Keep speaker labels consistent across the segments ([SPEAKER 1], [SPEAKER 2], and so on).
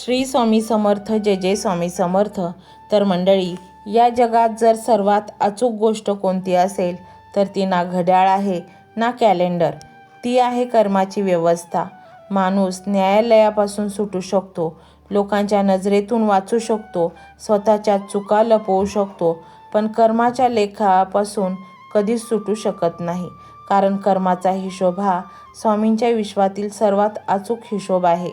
[SPEAKER 1] श्री स्वामी समर्थ. जय जय स्वामी समर्थ. तर मंडळी, या जगात जर सर्वात अचूक गोष्ट कोणती असेल तर ती ना घड्याळ आहे ना कॅलेंडर, ती आहे कर्माची व्यवस्था. माणूस न्यायालयापासून सुटू शकतो, लोकांच्या नजरेतून वाचू शकतो, स्वतःच्या चुका लपवू शकतो, पण कर्माच्या लेखापासून कधीच सुटू शकत नाही. कारण कर्माचा हिशोब हा स्वामींच्या विश्वातील सर्वात अचूक हिशोब आहे.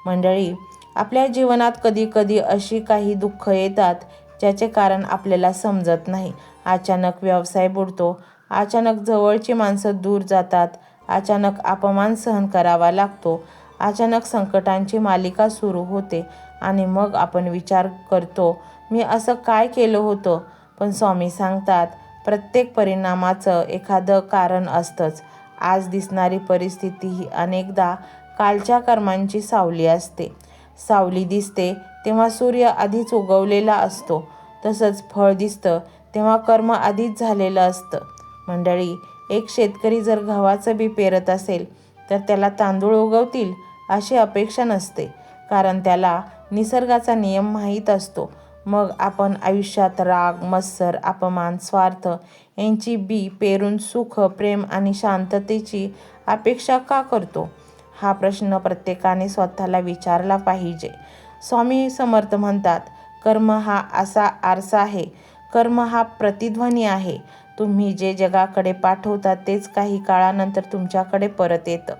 [SPEAKER 1] मंडळी, आपल्या जीवनात कधी कधी अशी काही दुःख येतात ज्याचे कारण आपल्याला समजत नाही. अचानक व्यवसाय बुडतो, अचानक जवळची माणसं दूर जातात, अचानक अपमान सहन करावा लागतो, अचानक संकटांची मालिका सुरू होते आणि मग आपण विचार करतो, मी असं काय केलं होतं? पण स्वामी सांगतात, प्रत्येक परिणामाचं एखादं कारण असतंच. आज दिसणारी परिस्थिती ही अनेकदा कालच्या कर्मांची सावली असते. सावली दिसते तेव्हा सूर्य आधीच उगवलेला असतो, तसंच फळ दिसतं तेव्हा कर्म आधीच झालेलं असतं. मंडळी, एक शेतकरी जर गव्हाचं बी पेरत असेल तर त्याला तांदूळ उगवतील अशी अपेक्षा नसते, कारण त्याला निसर्गाचा नियम माहीत असतो. मग आपण आयुष्यात राग, मत्सर, अपमान, स्वार्थ यांची बी पेरून सुख, प्रेम आणि शांततेची अपेक्षा का करतो? हा प्रश्न प्रत्येकाने स्वतःला विचारला पाहिजे. स्वामी समर्थ म्हणतात, कर्म हा असा आरसा आहे, कर्म हा प्रतिध्वनी आहे. तुम्ही जे जगाकडे पाठवता तेच काही काळानंतर तुमच्याकडे परत येतं.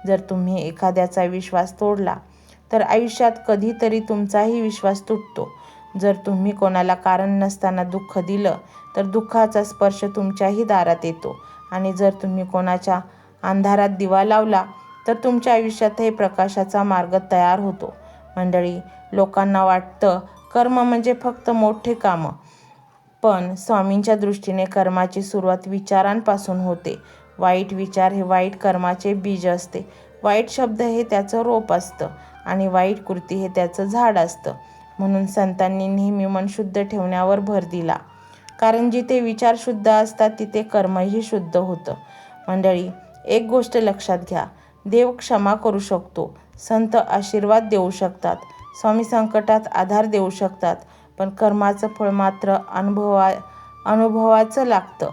[SPEAKER 1] जर तुम्ही एखाद्याचा विश्वास तोडला तर आयुष्यात कधीतरी तुमचाही विश्वास तुटतो. जर तुम्ही कोणाला कारण नसताना दुःख दिलं तर दुःखाचा स्पर्श तुमच्याही दारात येतो. आणि जर तुम्ही कोणाच्या अंधारात दिवा लावला तर तुमच्या आयुष्यातही प्रकाशाचा मार्ग तयार होतो. मंडळी, लोकांना वाटतं कर्म म्हणजे फक्त मोठे कामं, पण स्वामींच्या दृष्टीने कर्माची सुरुवात विचारांपासून होते. वाईट विचार हे वाईट कर्माचे बीज असते, वाईट शब्द हे त्याचं रोप असतं आणि वाईट कृती हे त्याचं झाड असतं. म्हणून संतांनी नेहमी मन शुद्ध ठेवण्यावर भर दिला, कारण जिथे विचार शुद्ध असतात तिथे कर्मही शुद्ध होतं. मंडळी, एक गोष्ट लक्षात घ्या, देव क्षमा करू शकतो, संत आशीर्वाद देऊ शकतात, स्वामी संकटात आधार देऊ शकतात, पण कर्माचं फळ मात्र अनुभवाचं लागतं.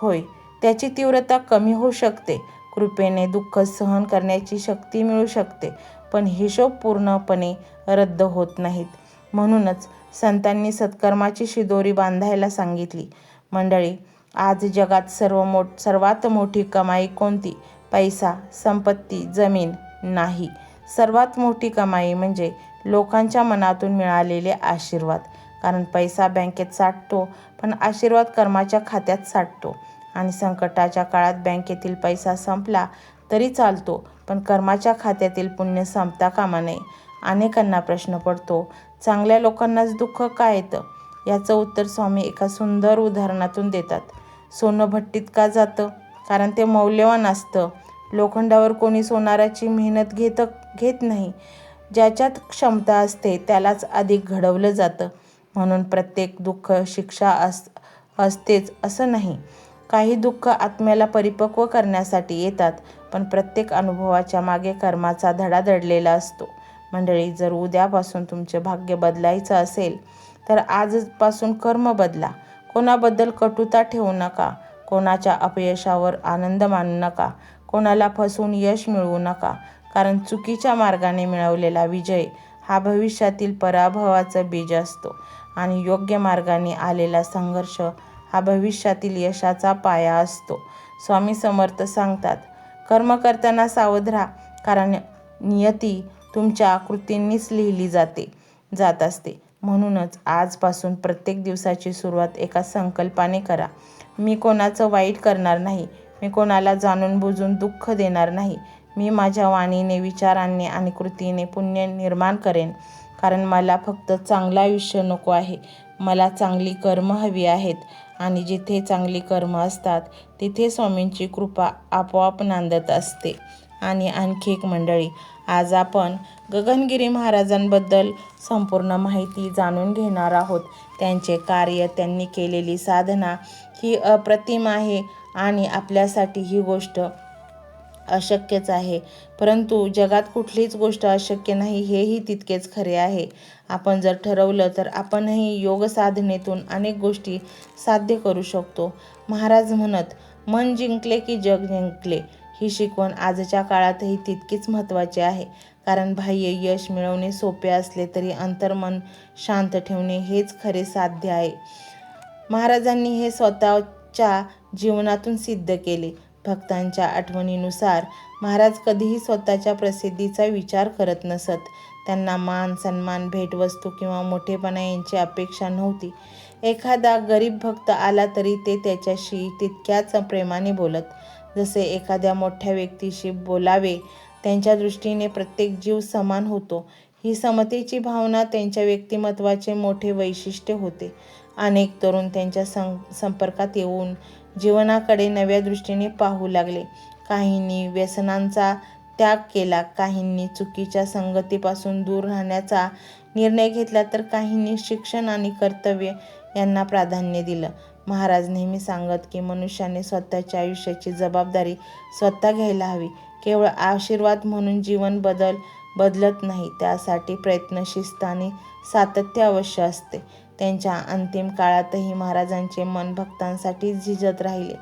[SPEAKER 1] होय, त्याची तीव्रता कमी होऊ शकते, कृपेने दुःख सहन करण्याची शक्ती मिळू शकते, पण हिशोब पूर्णपणे रद्द होत नाहीत. म्हणूनच संतांनी सत्कर्माची शिदोरी बांधायला सांगितली. मंडळी, आज जगात सर्वात मोठी कमाई कोणती? पैसा, संपत्ती, जमीन नाही. सर्वात मोठी कमाई म्हणजे लोकांच्या मनातून मिळालेले आशीर्वाद. कारण पैसा बँकेत साठतो, पण आशीर्वाद कर्माच्या खात्यात साठतो. आणि संकटाच्या काळात बँकेतील पैसा संपला तरी चालतो, पण कर्माच्या खात्यातील पुण्य संपता कामा नये. अनेकांना प्रश्न पडतो, चांगल्या लोकांनाच दुःख का येतं? याचं उत्तर स्वामी एका सुंदर उदाहरणातून देतात. सोनं भट्टीत का जातं? कारण ते मौल्यवान असतं. लोखंडावर कोणी सोनाराची मेहनत घेत नाही. ज्याच्यात क्षमता असते त्यालाच अधिक घडवलं जातं. म्हणून प्रत्येक दुःख शिक्षा असतेच असं नाही. काही दुःख आत्म्याला परिपक्व करण्यासाठी येतात, पण प्रत्येक अनुभवाच्या मागे कर्माचा धडा दडलेला असतो. मंडळी, जर उद्यापासून तुमचे भाग्य बदलायचं असेल तर आजपासून कर्म बदला. कोणाबद्दल कटुता ठेवू नका, कोणाच्या अपयशावर आनंद मानू नका, कोणाला फसवून यश मिळवू नका. कारण चुकीच्या मार्गाने मिळवलेला विजय हा भविष्यातील पराभवाचं बीज असतो आणि योग्य मार्गाने आलेला संघर्ष हा भविष्यातील यशाचा पाया असतो. स्वामी समर्थ सांगतात, कर्म करताना सावध राहा, कारण नियती तुमच्या कृतींनीच लिहिली जात असते. म्हणूनच आजपासून प्रत्येक दिवसाची सुरुवात एका संकल्पाने करा. मी कोणाचं वाईट करणार नाही, मी कोणाला जाणून बुजून दुःख देणार नाही. मी माझ्या वाणीने, विचारांनी आणि कृतीने पुण्य निर्माण करेन. कारण मला फक्त चांगलं आयुष्य नको आहे, मला चांगली कर्म हवी आहेत. आणि जिथे चांगली कर्म असतात तिथे स्वामींची कृपा आपोआप नांदत असते. आणि आणखी एक मंडळी, आज आपण गगनगिरी महाराजांबद्दल संपूर्ण माहिती जाणून घेणार आहोत. त्यांचे कार्य, त्यांनी केलेली साधना ही अप्रतिम आहे आणि आपल्यासाठी ही गोष्ट अशक्यच आहे, परंतु जगात कुठलीच गोष्ट अशक्य नाही हेही तितकेच खरे आहे. आपण जर ठरवलं तर आपणही योग साधनेतून अनेक गोष्टी साध्य करू शकतो. महाराज म्हणत, मन जिंकले की जग जिंकले. ही शिकवण आजच्या काळातही तितकीच महत्त्वाची आहे, कारण बाह्य यश मिळवणे सोपे असले तरी अंतर्मन शांत ठेवणे हेच खरे साध्य आहे. महाराजांनी हे स्वतःच्या जीवनातून सिद्ध केले. भक्तांच्या आठवणीनुसार महाराज कधीही स्वतःच्या प्रसिद्धीचा विचार करत नसत. त्यांना मान, सन्मान, भेटवस्तू किंवा मोठेपणा यांची अपेक्षा नव्हती. एखादा गरीब भक्त आला तरी ते त्याच्याशी तितक्याच प्रेमाने बोलत, जसे एखाद्या मोठ्या व्यक्तीशी बोलावे. त्यांच्या दृष्टीने प्रत्येक जीव समान होतो. ही समतेची भावना त्यांच्या व्यक्तिमत्वाचे मोठे वैशिष्ट्य होते. अनेक तरुण त्यांच्या संपर्कात येऊन जीवनाकडे नव्या दृष्टीने पाहू लागले. काहींनी व्यसनांचा त्याग केला, काहींनी चुकीच्या संगतीपासून दूर राहण्याचा निर्णय घेतला, तर काहींनी शिक्षण आणि कर्तव्य यांना प्राधान्य दिलं. महाराज नेहमी सांगत की मनुष्याने स्वतःच्या आयुष्याची जबाबदारी स्वतः घ्यायला हवी. केवळ आशीर्वाद म्हणून जीवन बदलत नाही, त्यासाठी प्रयत्न, शिस्त आणि सातत्य अवश्य असते. त्यांच्या अंतिम काळातही महाराजांचे मन भक्तांसाठी झिजत राहिले.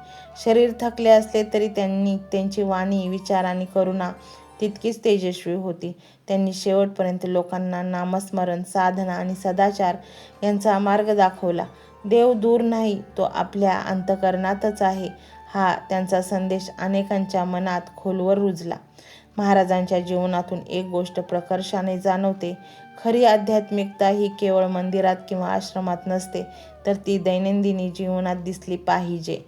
[SPEAKER 1] शरीर थकले असले तरी त्यांची वाणी, विचार आणि करुणा तितकीच तेजस्वी होती. त्यांनी शेवटपर्यंत लोकांना नामस्मरण, साधना आणि सदाचार यांचा मार्ग दाखवला. देव दूर नाही, तो आपल्या अंतःकरणातच आहे, हा त्यांचा संदेश अनेकांच्या मनात खोलवर रुजला. महाराजांच्या जीवनातून एक गोष्ट प्रकर्षाने जाणवते. खरी आध्यात्मिकता ही केवळ मंदिरात किंवा आश्रमात नसते, तर ती दैनंदिनी जीवनात दिसली पाहिजे.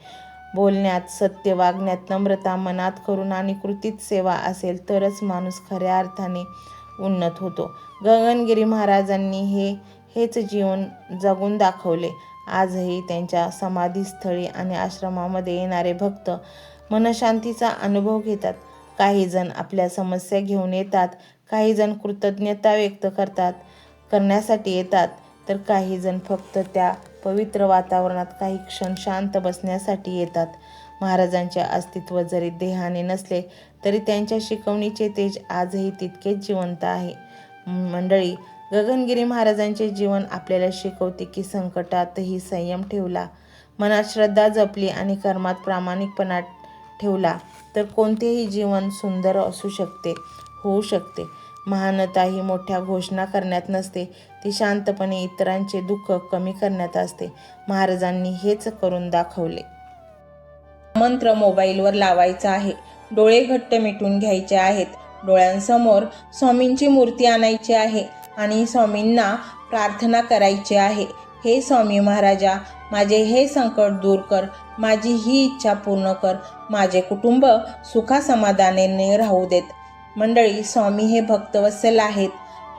[SPEAKER 1] बोलण्यात सत्य, वागण्यात नम्रता, मनात करुणा आणि कृतीत सेवा असेल तरच माणूस खऱ्या अर्थाने उन्नत होतो. गगनगिरी महाराजांनी हेच जीवन जगून दाखवले. आजही त्यांच्या समाधीस्थळी आणि आश्रमामध्ये येणारे भक्त मनशांतीचा अनुभव घेतात. काही जण आपल्या समस्या घेऊन येतात, काही जण कृतज्ञता व्यक्त करण्यासाठी येतात, तर काही जण फक्त त्या पवित्र वातावरणात काही क्षण शांत बसण्यासाठी येतात. महाराजांचे अस्तित्व जरी देहाने नसले तरी त्यांच्या शिकवणीचे तेज आजही तितकेच जिवंत आहे. मंडळी, गगनगिरी महाराजांचे जीवन आपल्याला शिकवते की संकटातही संयम ठेवला, मनात श्रद्धा जपली आणि कर्मात प्रामाणिकपणा ठेवला तर कोणतेही जीवन सुंदर होऊ शकते. महानता ही मोठ्या घोषणा करण्यात नसते, ती शांतपणे इतरांचे दुःख कमी करण्यात असते. महाराजांनी हेच करून दाखवले. मंत्र मोबाईलवर लावायचा आहे, डोळे घट्ट मिटून घ्यायचे आहेत, डोळ्यांसमोर स्वामींची मूर्ती आणायची आहे आणि स्वामींना प्रार्थना करायची आहे. हे स्वामी महाराजा, माझे हे संकट दूर कर, माझी ही इच्छा पूर्ण कर, माझे कुटुंब सुखासमाधानाने राहू देत. मंडळी, स्वामी हे भक्तवत्सल आहेत.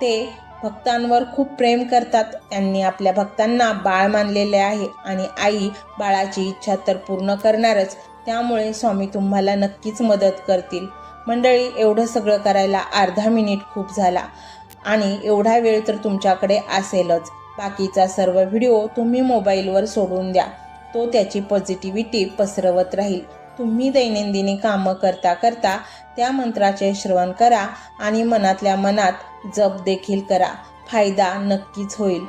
[SPEAKER 1] ते भक्तांवर खूप प्रेम करतात. त्यांनी आपल्या भक्तांना बाळ मानलेले आहे आणि आई बाळाची इच्छा तर पूर्ण करणारच. त्यामुळे स्वामी तुम्हाला नक्कीच मदत करतील. मंडळी, एवढं सगळं करायला अर्धा मिनिट खूप झाला आणि एवढा वेळ तर तुमच्याकडे असेलच. बाकीचा सर्व व्हिडिओ तुम्ही मोबाईलवर सोडून द्या, तो त्याची पॉझिटिव्हिटी पसरवत राहील. तुम्ही दैनंदिनी कामं करता करता त्या मंत्राचे श्रवण करा आणि मनातल्या मनात जप देखील करा. फायदा नक्कीच होईल.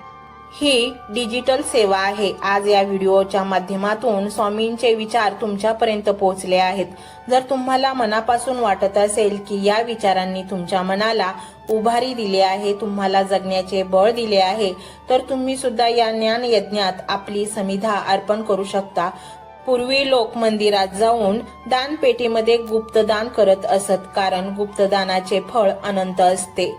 [SPEAKER 1] ही डिजिटल सेवा आहे. आज या व्हिडिओच्या माध्यमातून स्वामींचे विचार तुमच्यापर्यंत पोहोचले आहेत. जर तुम्हाला मनापासून वाटत असेल की या विचारांनी तुमच्या मनाला उभारी दिली आहे, तुम्हाला जगण्याचे बळ दिले आहे, तर तुम्ही सुद्धा या ज्ञान यज्ञात आपली समिधा अर्पण करू शकता. पूर्वी लोक मंदिरात जाऊन दानपेटीमध्ये गुप्तदान करत असत, कारण गुप्तदानाचे फळ अनंत असते.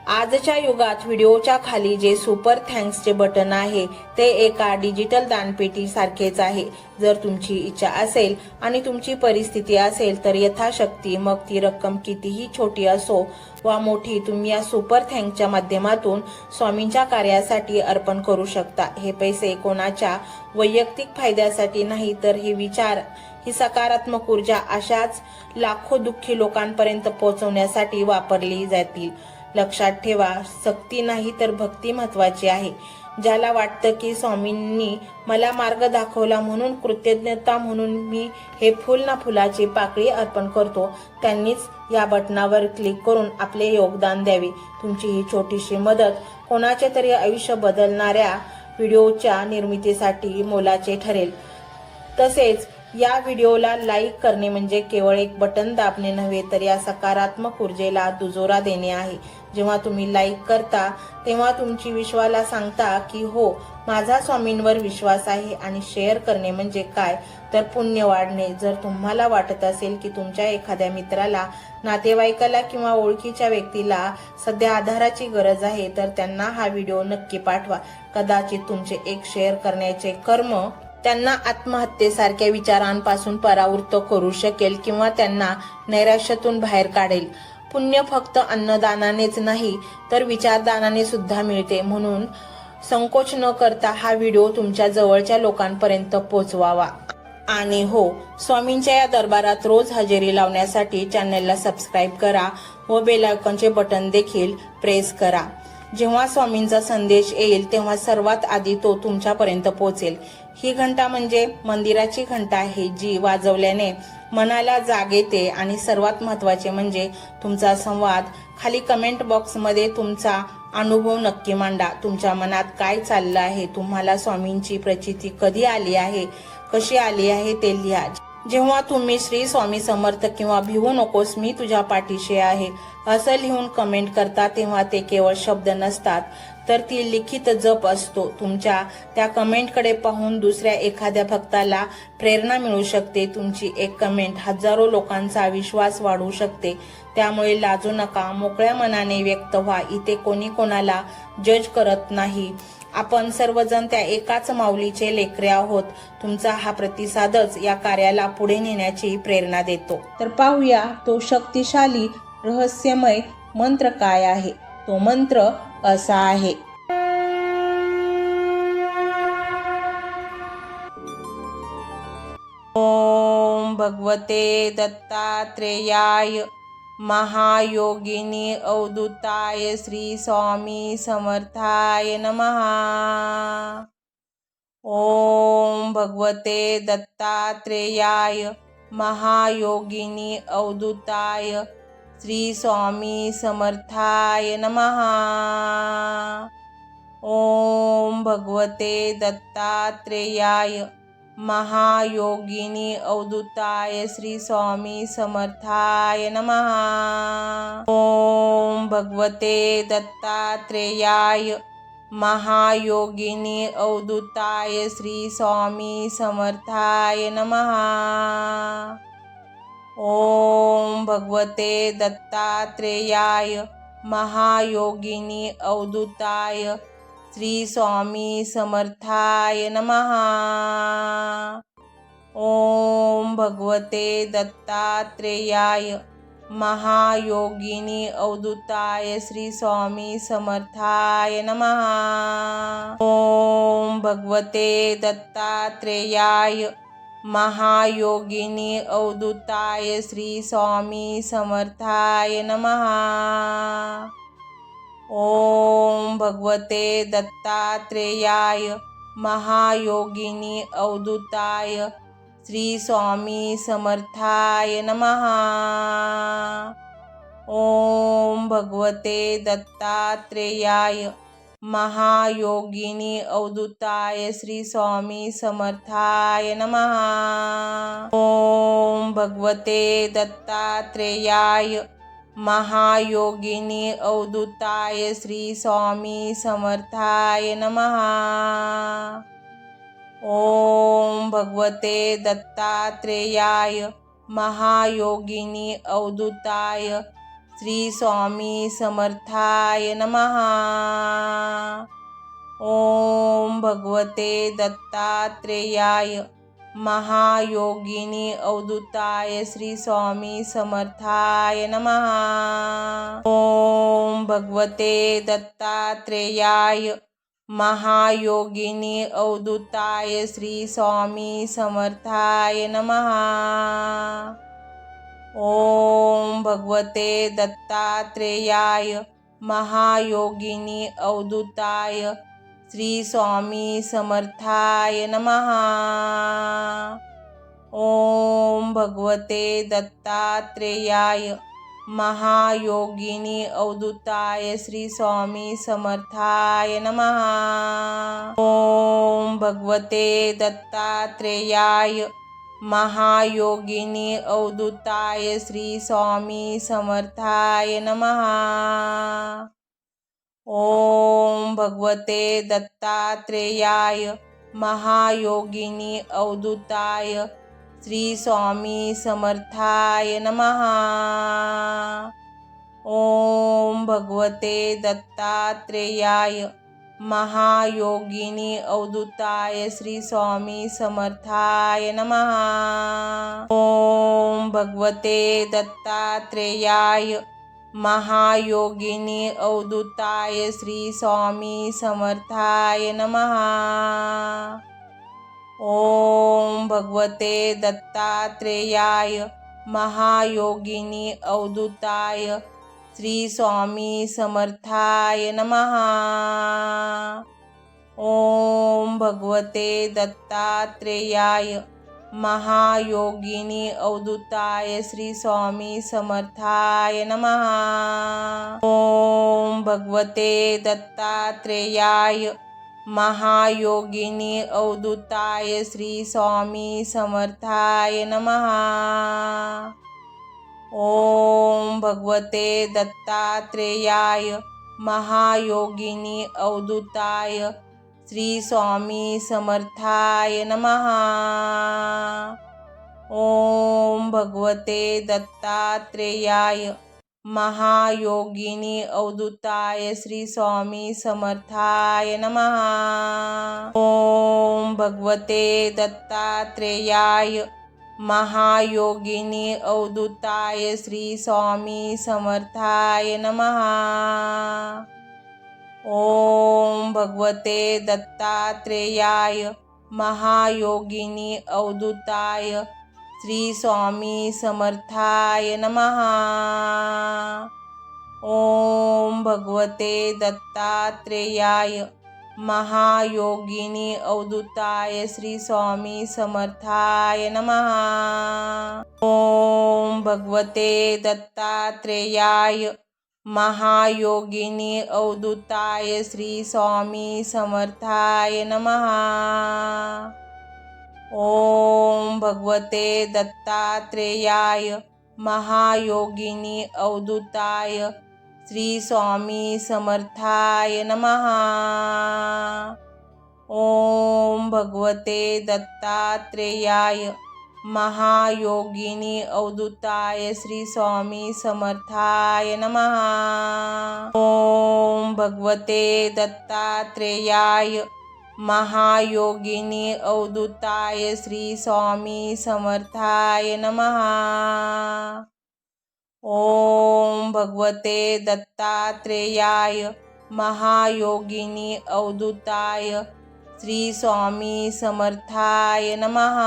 [SPEAKER 1] आजच्या युगात व्हिडिओच्या खाली जे सुपर थँक्सचे बटन आहे ते एका डिजिटल दानपेटी सारखेच आहे. जर तुमची इच्छा असेल आणि तुमची परिस्थिती असेल तर यथाशक्ती, मग ती रक्कम कितीही छोटी असो वा मोठी, तुम्ही या सुपर थँक्सच्या माध्यमातून स्वामींच्या कार्यासाठी अर्पण करू शकता. हे पैसे कोणाच्या वैयक्तिक फायद्यासाठी नाही, तर हे विचार, ही सकारात्मक ऊर्जा अशाच लाखो दुःखी लोकांपर्यंत पोहोचवण्यासाठी वापरली जातील. लक्षात ठेवा, सक्ती नाही तर भक्ती महत्वाची आहे. ज्याला वाटतं की स्वामींनी मला मार्ग दाखवला म्हणून कृतज्ञता म्हणून मी हे फुल ना फुलाची पाकळी अर्पण करतो, त्यांनीच या बटनावर क्लिक करून आपले योगदान द्यावे. तुमची ही छोटीशी मदत कोणाचे तरी आयुष्य बदलणाऱ्या व्हिडिओच्या निर्मितीसाठी मोलाचे ठरेल. तसेच या व्हिडिओला लाईक करणे म्हणजे केवळ एक बटन दाबणे नव्हे तर या सकारात्मक ऊर्जेला दुजोरा देणे आहे. जेव्हा तुम्ही लाईक करता तेव्हा तुमची विश्वाला सांगता की हो, माझा स्वामींवर विश्वास आहे. आणि शेअर करणे म्हणजे काय तर पुण्य वाढणे. जर तुम्हाला वाटत असेल की तुमच्या एखाद्या मित्राला, नातेवाईकाला किंवा ओळखीच्या व्यक्तीला सध्या आधाराची गरज आहे तर त्यांना हा व्हिडिओ नक्की पाठवा. कदाचित तुमचे एक शेअर करण्याचे कर्म त्यांना आत्महत्येसारख्या विचारांपासून परावृत्त करू शकेल किंवा त्यांना नैराश्यातून बाहेर काढेल. पुण्य फक्त अन्नदानानेच नाही तर विचारदानाने सुद्धा मिळते. म्हणून संकोच न करता हा व्हिडिओ तुमच्या जवळच्या लोकांपर्यंत पोहोचवावा. आणि हो, स्वामींच्या या दरबारात रोज हजेरी लावण्यासाठी चॅनलला सबस्क्राईब करा व बेल आयकॉनचे बटन देखील प्रेस करा. जेव्हा स्वामींचा संदेश येईल तेव्हा सर्वात आधी तो तुमच्यापर्यंत पोहोचेल. ही घंटा म्हणजे मंदिराची घंटा आहे जी वाजवल्याने मनाला जाग येते. आणि सर्वात महत्त्वाचे म्हणजे तुमचा संवाद. खाली कमेंट बॉक्समध्ये तुमचा अनुभव नक्की मांडा. तुमच्या मनात काय चाललं आहे, तुम्हाला स्वामींची प्रचिती कधी आली आहे, कशी आली आहे ते लिहा. जेव्हा तुम्ही श्री स्वामी समर्थ किंवा भिवू नकोस मी तुझ्या पाठीशी आहे असं लिहून कमेंट करता तेव्हा ते केवळ शब्द नसतात तर ती लिखित जप असतो. तुमच्या त्या कमेंटकडे पाहून दुसऱ्या एखाद्या भक्ताला प्रेरणा मिळू शकते. तुमची एक कमेंट हजारो लोकांचा विश्वास वाढवू शकते. त्यामुळे लाजू नका, मोकळ्या मनाने व्यक्त व्हा. इथे कोणी कोणाला जज करत नाही. आपण सर्वजण त्या एकाच माऊलीचे लेकरे आहोत. तुमचा हा प्रतिसादच या कार्याला पुढे नेण्याची प्रेरणा देतो. तर पाहूया तो शक्तिशाली रहस्यमय मंत्र काय आहे. तो मंत्र असा आहे. ओम भगवते दत्तात्रेयाय महायोगिनी अवधूताय श्री स्वामी समर्थाय नमः. ओम भगवते दत्तात्रेयाय महायोगिनी अवधूताय श्री स्वामी समर्थाय नमः. ओम भगवते दत्तात्रेयाय महायोगिनी अवधूताय श्री स्वामी समर्थाय नमः. ओम भगवते दत्तात्रेयाय महायोगिनी अवधूताय श्री स्वामी समर्थाय नमः. ओम भगवते दत्तात्रेयाय महायोगिनी अवधूताय श्री स्वामी समर्थाय नमः. ओम भगवते दत्तात्रेयाय महायोगिनी अवधूताय श्री स्वामी समर्थाय नमः. ओम भगवते दत्तात्रेयाय महायोगिनी अवधूताय श्री स्वामी समर्थाय नमः. ओम भगवते दत्तात्रेयाय महायोगिनी अवधूताय श्री स्वामी समर्थाय नमः. ओम भगवते दत्तात्रेयाय महायोगिनी अवधूताय श्री स्वामी समर्थाय नमः. ओम भगवते दत्तात्रेयाय महायोगिनी अवधूताय श्री स्वामी समर्थाय नमः. ओम भगवते दत्तात्रेयाय महायोगिनी अवधूताय श्री स्वामी समर्थाय नमः. ओम भगवते दत्तात्रेयाय महायोगिनी अवधूताय श्री स्वामी समर्थाय नमः. ओम भगवते दत्तात्रेयाय महायोगिनी अवधूताय श्री स्वामी समर्थाय नमः. ओम भगवते दत्तात्रेयाय महायोगिनी अवधूताय श्री स्वामी समर्थाय नमः। ओम भगवते दत्तात्रेयाय महायोगिनी अवधूताय श्री स्वामी समर्थाय नमः। ओम भगवते दत्तात्रेयाय महायोगिनी अवधूताय श्री स्वामी समर्थाय नमः। ओम भगवते दत्तात्रेयाय महायोगिनी अवधूताय श्री स्वामी समर्थाय नमः। ओम भगवते दत्तात्रेयाय महायोगिनी अवधूताय श्री स्वामी समर्थाय नमः। ओम भगवते दत्तात्रेयाय महायोगिनी अवधूताय श्री स्वामी समर्थाय नमः। ओम भगवते दत्तात्रेयाय महायोगिनी अवधूताय श्री स्वामी समर्थाय नमः। ओम भगवते दत्तात्रेयाय महायोगिनी अवधूताय श्री स्वामी समर्थाय नमः। ओम भगवते दत्तात्रेयाय महायोगिनी अवधूताय श्री स्वामी समर्थाय नमः। ओम भगवते दत्तात्रेयाय महायोगिनी अवधूताय श्री स्वामी समर्थाय नमः। ओम भगवते दत्तात्रेयाय महायोगिनी अवधूताय श्री स्वामी समर्थाय नमः। ओम भगवते दत्तात्रेयाय महायोगिनी अवधूताय श्री स्वामी समर्थाय नमः। ओम भगवते दत्तात्रेयाय महायोगिनी अवधूताय श्री स्वामी समर्थाय नमः। ओम भगवते दत्तात्रेयाय महायोगिनी अवधूताय श्री स्वामी समर्थाय नमः। ओम भगवते दत्तात्रेयाय महायोगिनी अवधूताय श्री स्वामी समर्थाय नमः। ओम भगवते दत्तात्रेयाय महायोगिनी अवधूताय श्री स्वामी समर्थाय नमः। ओम भगवते दत्तात्रेयाय महायोगिनी अवधूताय श्री स्वामी समर्थाय नमः। ओम भगवते दत्तात्रेयाय महायोगिनी अवधूताय श्री स्वामी समर्थाय नमः। ओम भगवते दत्तात्रेयाय महायोगिनी अवधूताय श्री स्वामी समर्थाय नमः।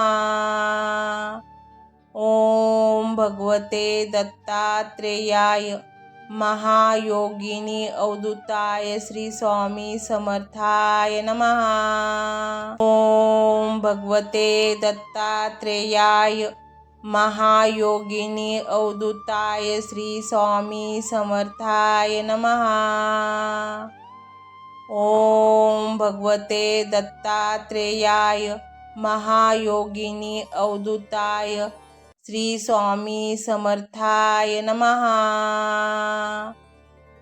[SPEAKER 1] ओम भगवते दत्तात्रेयाय महायोगिनी अवधूताय श्री स्वामी समर्थाय नमः। ओम भगवते दत्तात्रेयाय महायोगिनी अवधूताय श्री स्वामी समर्थाय नमः। ओम भगवते दत्तात्रेयाय महायोगिनी अवधूताय श्री स्वामी समर्थाय नमः।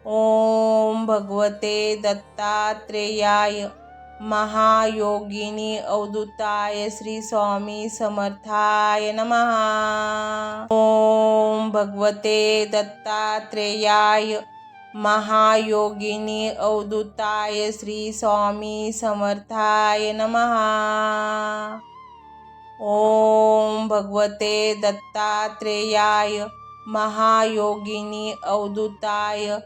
[SPEAKER 1] ओम भगवते दत्तात्रेयाय महायोगिनी अवधूताय श्री स्वामी समर्थाय नमः। ओम भगवते दत्तात्रेयाय महायोगिनी अवधूताय श्री स्वामी समर्थाय नमः। ओम भगवते दत्तात्रेयाय महायोगिनी अवधूताय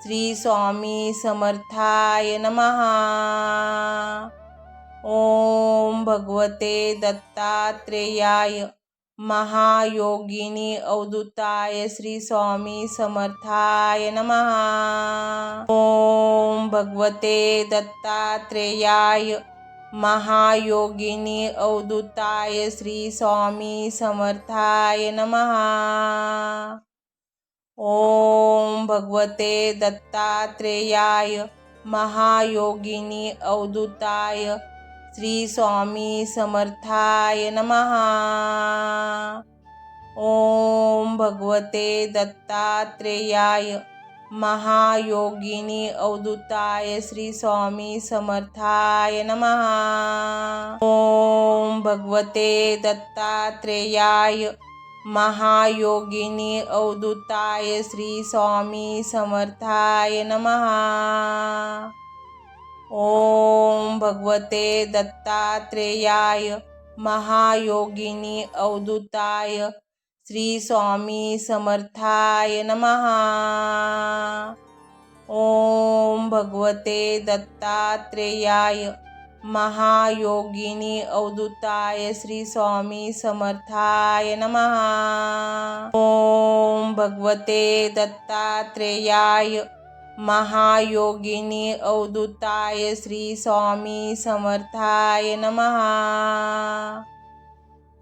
[SPEAKER 1] श्री स्वामी समर्थाय नमः। ओम भगवते दत्तात्रेयाय महायोगिनी अवधूताय श्री स्वामी समर्थाय नमः। ओम भगवते दत्तात्रेयाय महायोगिनी अवधूताय श्री स्वामी समर्थाय नमः। ओम भगवते दत्तात्रेयाय महायोगिनी अवधूताय श्री स्वामी समर्थाय नमः। ओम भगवते दत्तात्रेयाय महायोगिनी अवधूताय श्री स्वामी समर्थाय नमः। ओम भगवते दत्तात्रेयाय महायोगिनी अवधूताय श्री स्वामी समर्थाय नमः। ओम भगवते दत्तात्रेयाय महायोगिनी अवधूताय श्री स्वामी समर्थाय नमः। ओम भगवते दत्तात्रेयाय महायोगिनी अवधूताय श्री स्वामी समर्थाय नमः। ओम भगवते दत्तात्रेयाय महायोगिनी अवधूताय श्री स्वामी समर्थाय नमः।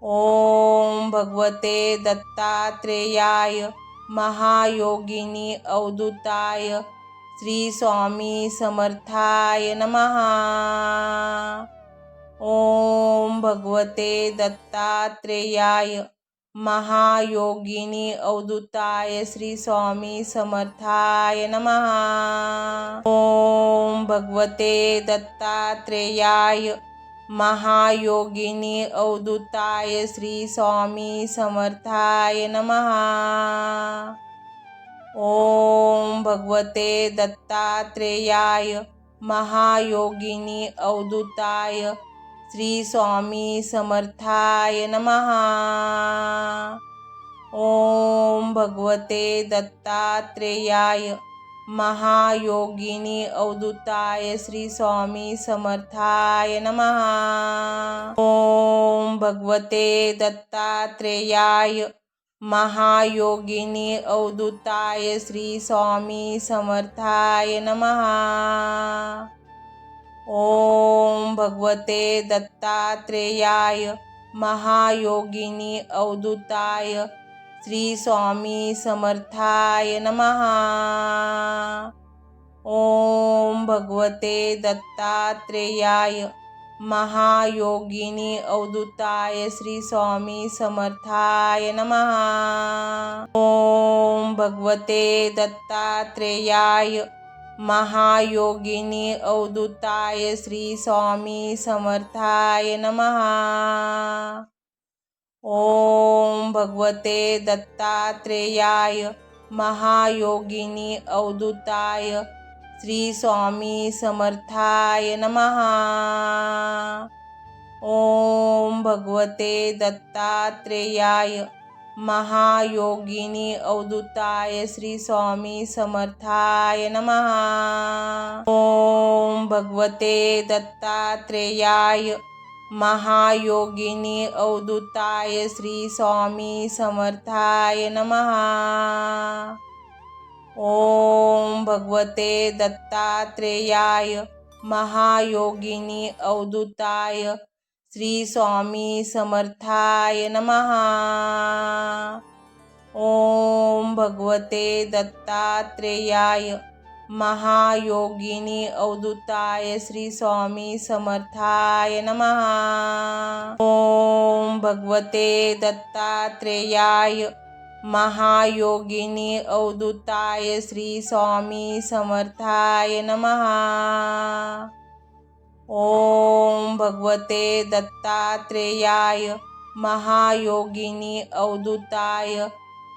[SPEAKER 1] ओम भगवते दत्तात्रेयाय महायोगिनी अवधूताय श्री स्वामी समर्थाय नमः। ओम भगवते दत्तात्रेयाय महायोगिनी अवधूताय श्री स्वामी समर्थाय नमः। ओम भगवते दत्तात्रेयाय महायोगिनी अवधूताय श्री स्वामी समर्थाय नमः। ओम भगवते दत्तात्रेयाय महायोगिनी अवधूताय श्री स्वामी समर्थाय नमः। ओम भगवते दत्तात्रेयाय महायोगिनी अवधूताय श्री स्वामी समर्थाय नमः। ओम भगवते दत्तात्रेयाय महायोगिनी अवधूताय श्री स्वामी समर्थाय नमः। ओम भगवते दत्तात्रेयाय महायोगिनी अवधूताय श्री स्वामी समर्थाय नमः। ओम भगवते दत्तात्रेयाय महायोगिनी अवधूताय श्री स्वामी समर्थाय नमः। ओम भगवते दत्तात्रेयाय महायोगिनी अवधूताय श्री स्वामी समर्थाय नमः। ओम भगवते दत्तात्रेयाय महायोगिनी अवधूताय श्री स्वामी समर्थाय नमः। ओम भगवते दत्तात्रेयाय महायोगिनी अवधूताय श्री स्वामी समर्थाय नमः। ओम भगवते दत्तात्रेयाय महायोगिनी अवधूताय श्री स्वामी समर्थाय नमः। ओम भगवते दत्तात्रेयाय महायोगिनी अवधूताय श्री स्वामी समर्थाय नमः। ओम भगवते दत्तात्रेयाय महायोगिनी अवधूताय श्री स्वामी समर्थाय नमः। ओम भगवते दत्तात्रेयाय महायोगिनी अवधूताय श्री स्वामी समर्थाय नमः। ओम भगवते दत्तात्रेयाय महायोगिनी अवधूताय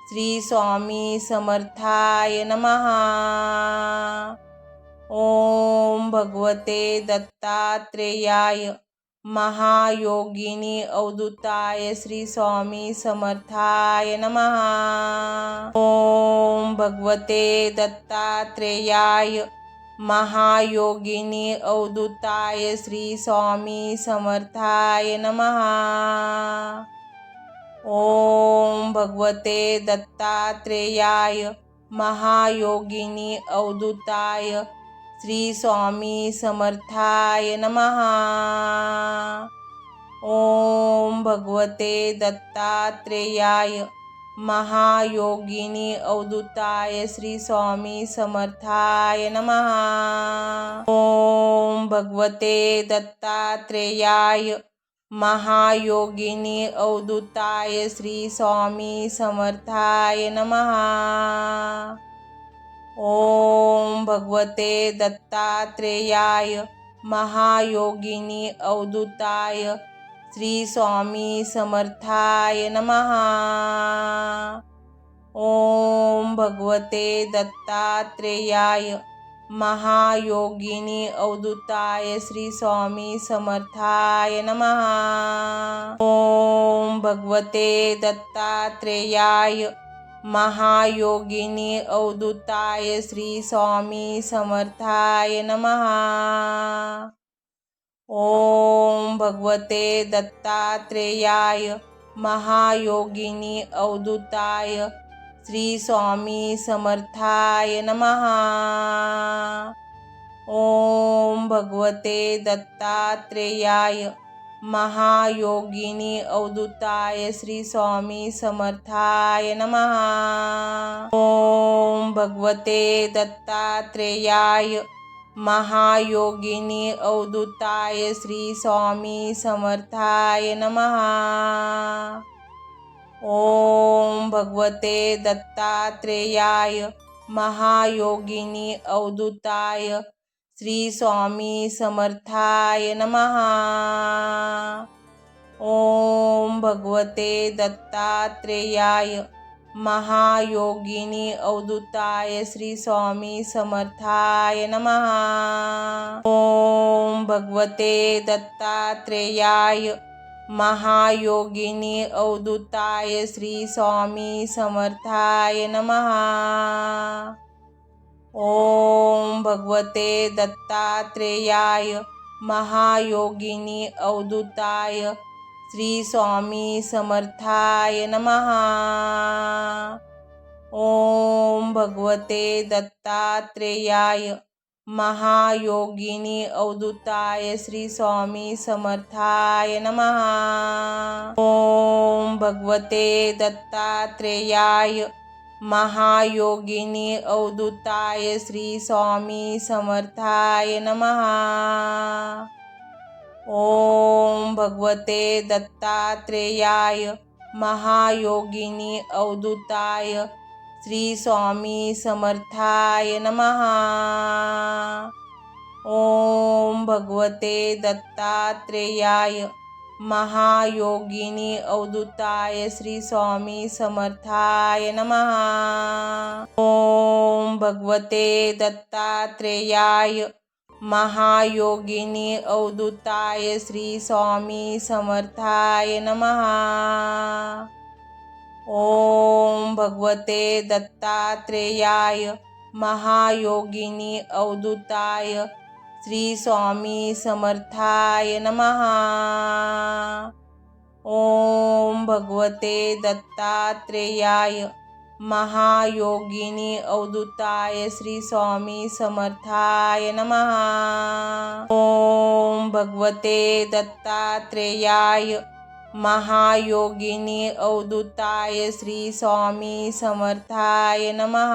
[SPEAKER 1] श्री स्वामी समर्थाय नमः। ओम भगवते दत्तात्रेयाय महायोगिनी अवधूताय श्री स्वामी समर्थाय नमः। ओम भगवते दत्तात्रेयाय महायोगिनी अवधूताय श्री स्वामी समर्थाय नमः। ओम भगवते दत्तात्रेयाय महायोगिनी अवधूताय श्री स्वामी समर्थाय नमः। ओम भगवते दत्तात्रेयाय महायोगिनी अवधूताय श्री स्वामी समर्थाय नमः। ओम भगवते दत्तात्रेयाय महायोगिनी अवधूताय श्री स्वामी समर्थाय नमः। ओम भगवते दत्तात्रेयाय महायोगिनी अवधूताय श्री स्वामी समर्थाय नमः। ओम भगवते दत्तात्रेयाय महायोगिनी अवधूताय श्री स्वामी समर्थाय नमः। ओम भगवते दत्तात्रेयाय महायोगिनी अवधूताय श्री स्वामी समर्थाय नमः। ओम भगवते दत्तात्रेयाय महायोगिनी अवधूताय श्री स्वामी समर्थाय नमः। ओम भगवते दत्तात्रेयाय महायोगिनी अवधूताय श्री स्वामी समर्थाय नमः। ओम भगवते दत्तात्रेयाय महायोगिनी अवधूताय श्री स्वामी समर्थाय नमः। ओम भगवते दत्तात्रेयाय महायोगिनी अवधूताय श्री स्वामी समर्थाय नमः। ओम भगवते दत्तात्रेयाय महायोगिनी अवधूताय श्री स्वामी समर्थाय नमः। ओम भगवते दत्तात्रेयाय महायोगिनी अवधूताय श्री स्वामी समर्थाय नमः। ओम भगवते दत्तात्रेयाय महायोगिनी अवधूताय श्री स्वामी समर्थाय नमः। ओम भगवते दत्तात्रेयाय महायोगिनी अवधूताय श्री स्वामी समर्थाय नमः। ओम भगवते दत्तात्रेयाय महायोगिनी अवधूताय श्री स्वामी समर्थाय नमः। ओम भगवते दत्तात्रेयाय महायोगिनी अवधूताय श्री स्वामी समर्थाय नमः। ओम भगवते दत्तात्रेयाय महायोगिनी अवधूताय श्री स्वामी समर्थाय नमः। ओम भगवते दत्तात्रेयाय महायोगिनी अवधूताय श्री स्वामी समर्थाय नमः। ओम भगवते दत्तात्रेयाय महायोगिनी अवधूताय श्री स्वामी समर्थाय नमः। ओम भगवते दत्तात्रेयाय महायोगिनी अवधूताय श्री स्वामी समर्थाय नमः। ओम भगवते दत्तात्रेयाय महायोगिनी अवधूताय श्री स्वामी समर्थाय नमः।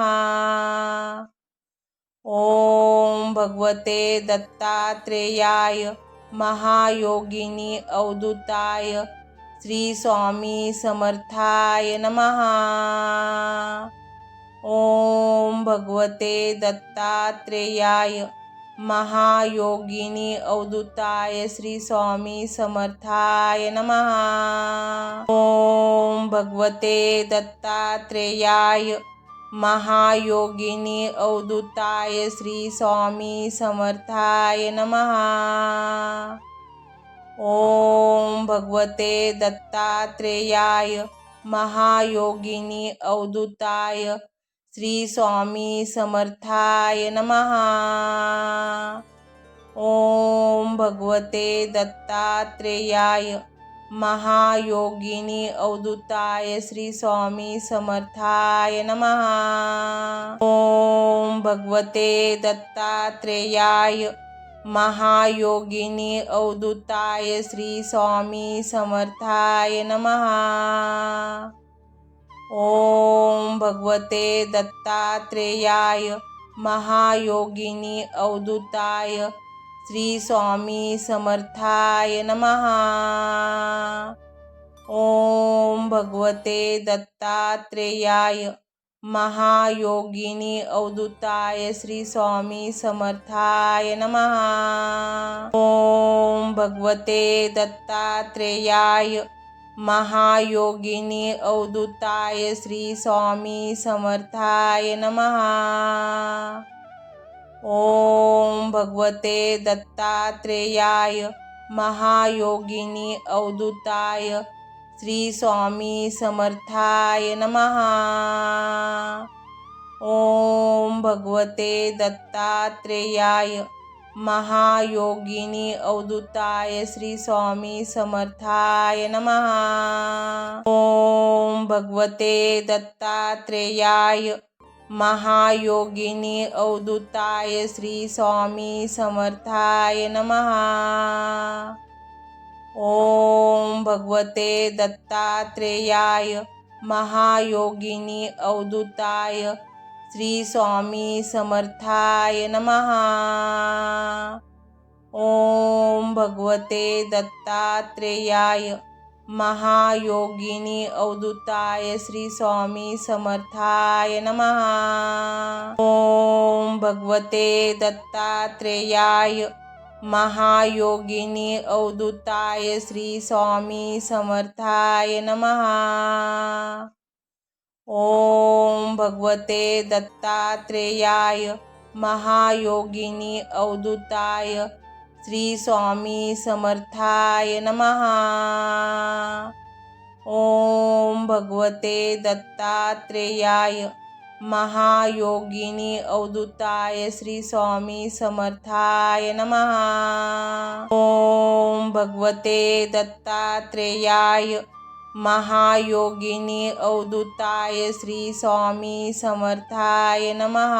[SPEAKER 1] ओम भगवते दत्तात्रेयाय महायोगिनी अवधूताय श्री स्वामी समर्थाय नमः। ओम भगवते दत्तात्रेयाय महायोगिनी अवधूताय श्री स्वामी समर्थाय नमः। ओम भगवते दत्तात्रेयाय महायोगिनी अवधूताय श्री स्वामी समर्थाय नमः। ओम भगवते दत्तात्रेयाय महायोगिनी अवधूताय श्री स्वामी समर्थाय नमः। ओम भगवते दत्तात्रेयाय महायोगिनी अवधूताय श्री स्वामी समर्थाय नमः। ओम भगवते दत्तात्रेयाय महायोगिनी अवधूताय श्री स्वामी समर्थाय नमः। ओम भगवते दत्तात्रेयाय महायोगिनी अवधूताय श्री स्वामी समर्थाय नमः। ओम भगवते दत्तात्रेयाय महायोगिनी अवधूताय श्री स्वामी समर्थाय नमः। ओम भगवते दत्तात्रेयाय महायोगिनी अवधूताय श्री स्वामी समर्थाय नमः। ओम भगवते दत्तात्रेयाय महायोगिनी अवधूताय श्री स्वामी समर्थाय नमः। ओम भगवते दत्तात्रेयाय महायोगिनी अवधूताय श्री स्वामी समर्थाय नमः। ओम भगवते दत्तात्रेयाय महायोगिनी अवधूताय श्री स्वामी समर्थाय नमः। ओम भगवते दत्तात्रेयाय महायोगिनी अवधूताय श्री स्वामी समर्थाय नमः। ओम भगवते दत्तात्रेयाय महायोगिनी अवधूताय श्री स्वामी समर्थाय नमः। ओम भगवते दत्तात्रेयाय महायोगिनी अवधूताय श्री स्वामी समर्थाय नमः। ओम भगवते दत्तात्रेयाय महायोगिनी अवधूताय श्री स्वामी समर्थाय नमः। ओम भगवते दत्तात्रेयाय महायोगिनी अवधूताय श्री स्वामी समर्थाय नमः। ओम भगवते दत्तात्रेयाय महायोगिनी अवधूताय श्री स्वामी समर्थाय नमः।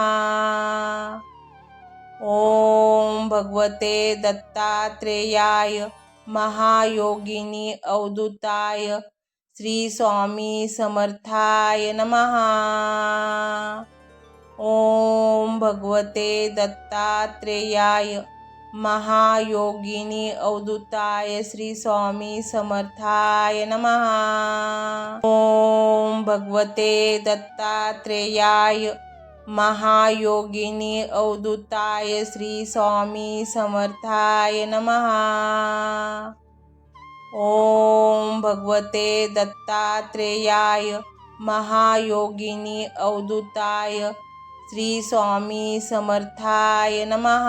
[SPEAKER 1] ओम भगवते दत्तात्रेयाय महायोगिनी अवधूताय श्री स्वामी समर्थाय नमः। ओम भगवते दत्तात्रेयाय महायोगिनी अवधूताय श्री स्वामी समर्थाय नमः। ओम भगवते दत्तात्रेयाय महायोगिनी अवधूताय श्री स्वामी समर्थाय नमः। ओम भगवते दत्तात्रेयाय महायोगिनी अवधूताय श्री स्वामी समर्थाय नमः।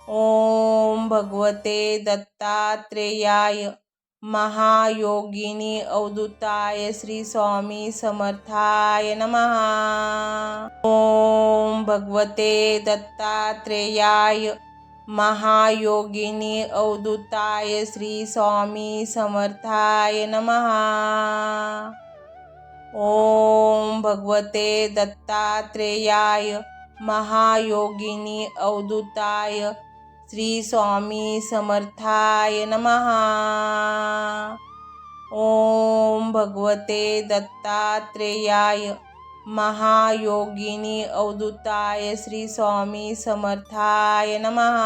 [SPEAKER 1] ओम भगवते दत्तात्रेयाय महायोगिनी अवधूताय श्री स्वामी समर्थाय नमः। ओम भगवते दत्तात्रेयाय महायोगिनी अवधूताय श्री स्वामी समर्थाय नमः। ओम भगवते दत्तात्रेयाय महायोगिनी अवधूताय श्री स्वामी समर्थाय नमः। ओम भगवते दत्तात्रेयाय महायोगिनी अवधूताय श्री स्वामी समर्थाय नमः।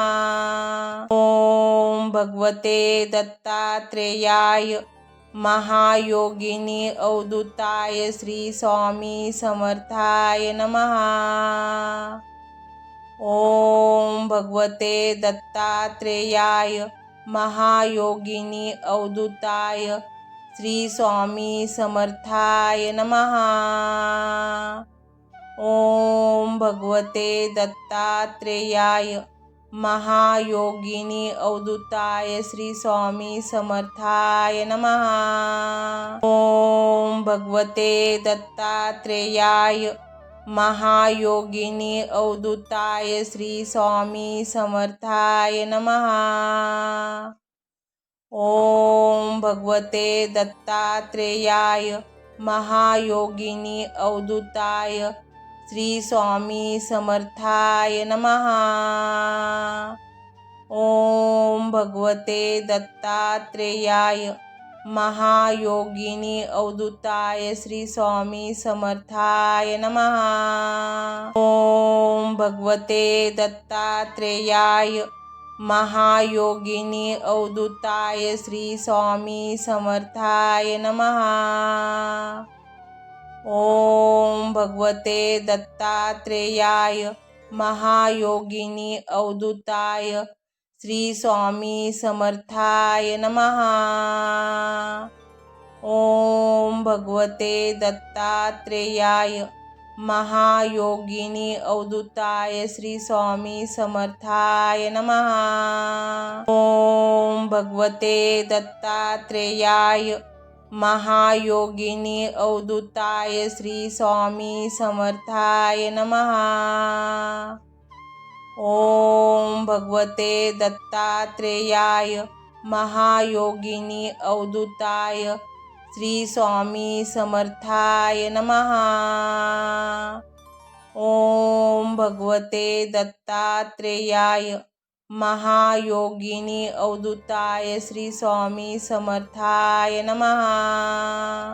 [SPEAKER 1] ओम भगवते दत्तात्रेयाय महायोगिनी अवधूताय श्री स्वामी समर्थाय नमः। ओम भगवते दत्तात्रेयाय महायोगिनी अवधूताय श्री स्वामी समर्थाय नमः। ओम भगवते दत्तात्रेयाय महायोगिनी अवधूताय श्री स्वामी समर्थाय नमः। ओम भगवते दत्तात्रेयाय महायोगिनी अवधूताय श्री स्वामी समर्थाय नमः। ओम भगवते दत्तात्रेयाय महायोगिनी अवधूताय श्री स्वामी समर्थाय नमः। ओम भगवते दत्तात्रेयाय महायोगिनी अवधूताय श्री स्वामी समर्थाय नमः। ओम भगवते दत्तात्रेयाय महायोगिनी अवधूताय श्री स्वामी समर्थाय नमः। ओम भगवते दत्तात्रेयाय महायोगिनी अवधूताय श्री स्वामी समर्थाय नमः। ओम भगवते दत्तात्रेयाय महायोगिनी अवधूताय श्री स्वामी समर्थाय नमः। ओम भगवते दत्तात्रेयाय महायोगिनी अवधूताय श्री स्वामी समर्थाय नमः। ओम भगवते दत्तात्रेयाय महायोगिनी अवधूताय श्री स्वामी समर्थाय नमः। ओम भगवते दत्तात्रेयाय महायोगिनी अवधूताय श्री स्वामी समर्थाय नमः।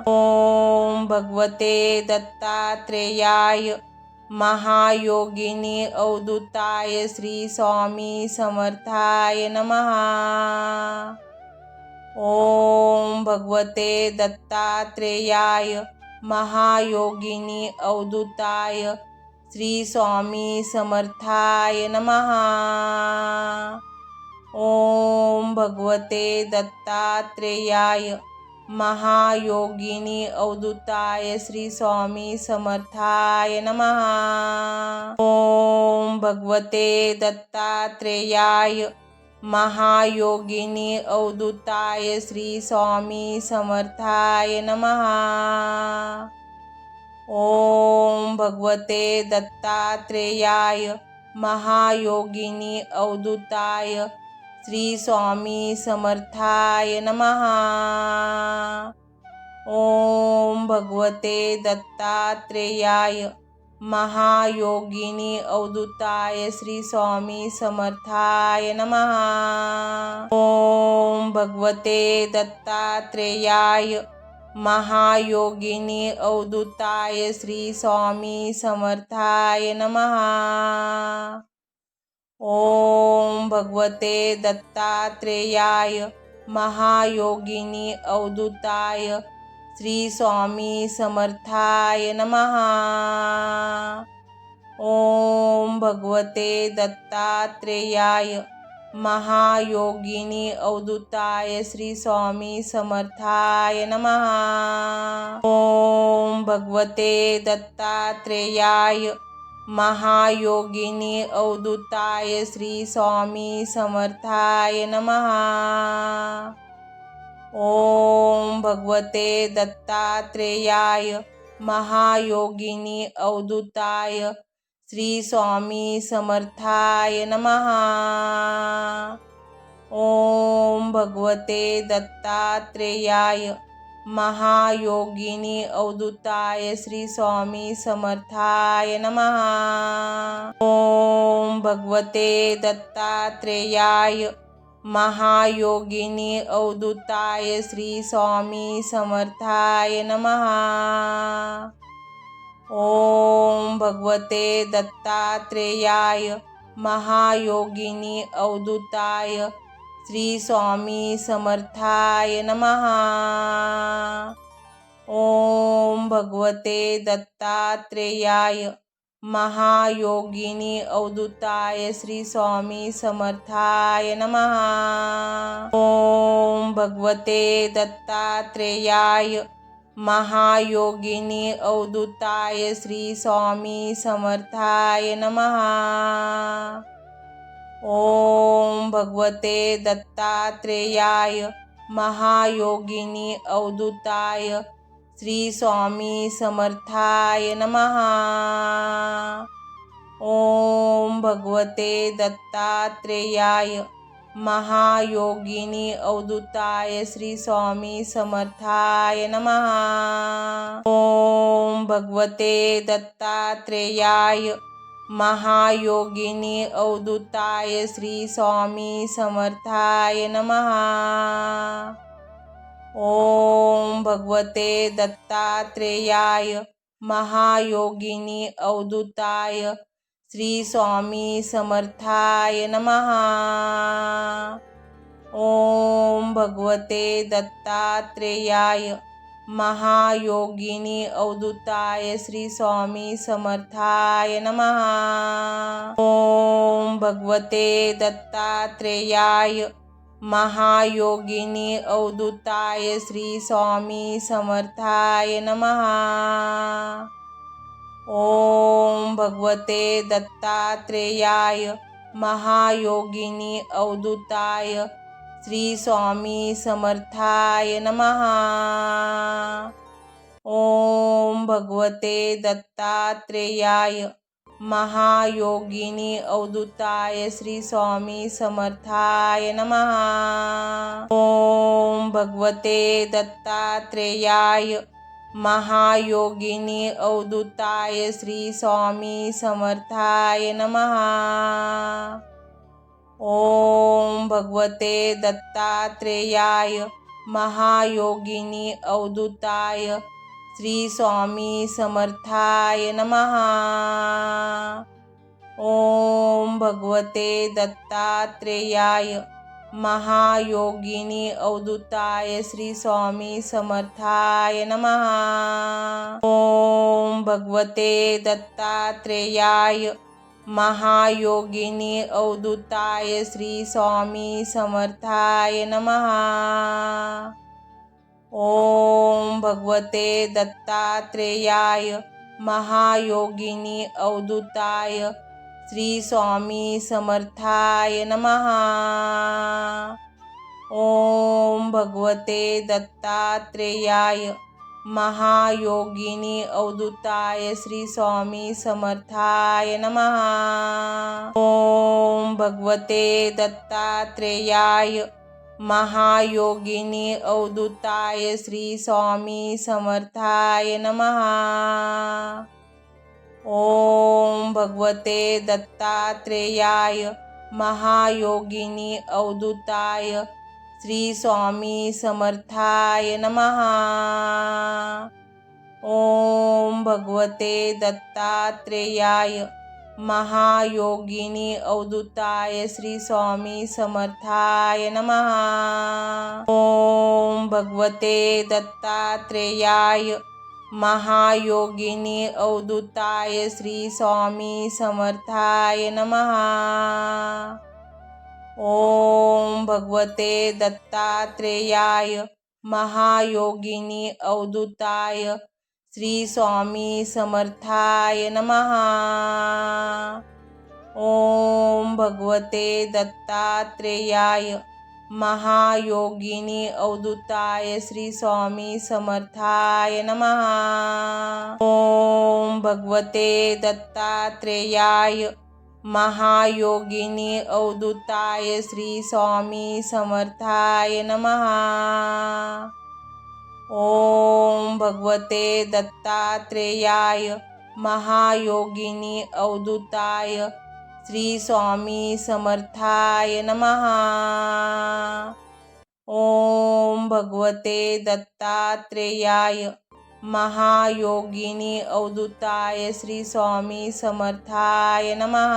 [SPEAKER 1] ओम भगवते दत्तात्रेयाय महायोगिनी अवधूताय श्री स्वामी समर्थाय नमः। ओम भगवते दत्तात्रेयाय महायोगिनी अवधूताय श्री स्वामी समर्थाय नमः। ओम भगवते दत्तात्रेयाय महायोगिनी अवधूताय श्री स्वामी समर्थाय नमः। ओम भगवते दत्तात्रेयाय महायोगिनी अवधूताय श्री स्वामी समर्थाय नमः। ओम भगवते दत्तात्रेयाय महायोगिनी अवधूताय श्री स्वामी समर्थाय नमः। ओम भगवते दत्तात्रेयाय महायोगिनी अवधूताय श्री स्वामी समर्थाय नमः। ओम भगवते दत्तात्रेयाय महायोगिनी अवधूताय श्री स्वामी समर्थाय नमः। ओम भगवते दत्तात्रेयाय महायोगिनी अवधूताय श्री स्वामी समर्थाय नमः। ओम भगवते दत्तात्रेयाय महायोगिनी अवधूताय श्री स्वामी समर्थाय नमः। ओम भगवते दत्तात्रेयाय महायोगिनी अवधूताय श्री स्वामी समर्थाय नमः। ओम भगवते दत्तात्रेयाय महायोगिनी अवधूताय श्री स्वामी समर्थाय नमः। ओम भगवते दत्तात्रेयाय महायोगिनी अवधूताय श्री स्वामी समर्थाय नमः। ओम भगवते दत्तात्रेयाय महायोगिनी अवधूताय श्री स्वामी समर्थाय नमः। ओम भगवते दत्तात्रेयाय महायोगिनी अवधूताय श्री स्वामी समर्थाय नमः। ओम भगवते दत्तात्रेयाय महायोगिनी अवधूताय श्री स्वामी समर्थाय नमः। ओम भगवते दत्तात्रेयाय महायोगिनी अवधूताय श्री स्वामी समर्थाय नमः। ओम भगवते दत्तात्रेयाय महायोगिनी अवधूताय श्री स्वामी समर्थाय नमः। ओम भगवते दत्तात्रेयाय महायोगिनी अवधूताय श्री स्वामी समर्थाय नमः। ओम भगवते दत्तात्रेयाय महायोगिनी अवधूताय श्री स्वामी समर्थाय नमः। ओम भगवते दत्तात्रेयाय महायोगिनी अवधूताय श्री स्वामी समर्थाय नमः। ओम भगवते दत्तात्रेयाय महायोगिनी अवधूताय श्री स्वामी समर्थाय नमः। ओम भगवते दत्तात्रेयाय महायोगिनी अवधूताय श्री स्वामी समर्थाय नमः। ओम भगवते दत्तात्रेयाय महायोगिनी अवधूताय श्री स्वामी समर्थाय नमः। ओम भगवते दत्तात्रेयाय महायोगिनी अवधूताय श्री स्वामी समर्थाय नमः। ओम भगवते दत्तात्रेयाय महायोगिनी अवधूताय श्री स्वामी समर्थाय नमः। ओम भगवते दत्तात्रेयाय महायोगिनी अवधूताय श्री स्वामी समर्थाय नमः। ओम भगवते दत्तात्रेयाय महायोगिनी अवधूताय श्री स्वामी समर्थाय नमः। ओम भगवते दत्तात्रेयाय महायोगिनी अवधूताय श्री स्वामी समर्थाय नमः। ओम भगवते दत्तात्रेयाय महायोगिनी अवधूताय श्री स्वामी समर्थाय नमः। ओम भगवते दत्तात्रेयाय महायोगिनी अवधूताय श्री स्वामी समर्थाय नमः। ओम भगवते दत्तात्रेयाय महायोगिनी अवधूताय श्री स्वामी समर्थाय नमः। ओम भगवते दत्तात्रेयाय महायोगिनी अवधूताय श्री स्वामी समर्थाय नमः। ओम भगवते दत्तात्रेयाय महायोगिनी अवधूताय श्री स्वामी समर्थाय नमः। ओम भगवते दत्तात्रेयाय महायोगिनी अवधूताय श्री स्वामी समर्थाय नमः। ओम भगवते दत्तात्रेयाय महायोगिनी अवधूताय श्री स्वामी समर्थाय नमः। ओम भगवते दत्तात्रेयाय महायोगिनी अवधूताय श्री स्वामी समर्थाय नमः। ओम भगवते दत्तात्रेयाय महायोगिनी अवधूताय श्री स्वामी समर्थाय नमः। ओम भगवते दत्तात्रेयाय महायोगिनी अवधूताय श्री स्वामी समर्थाय नमः। ओम भगवते दत्तात्रेयाय महायोगिनी अवधूताय श्री स्वामी समर्थाय नमः।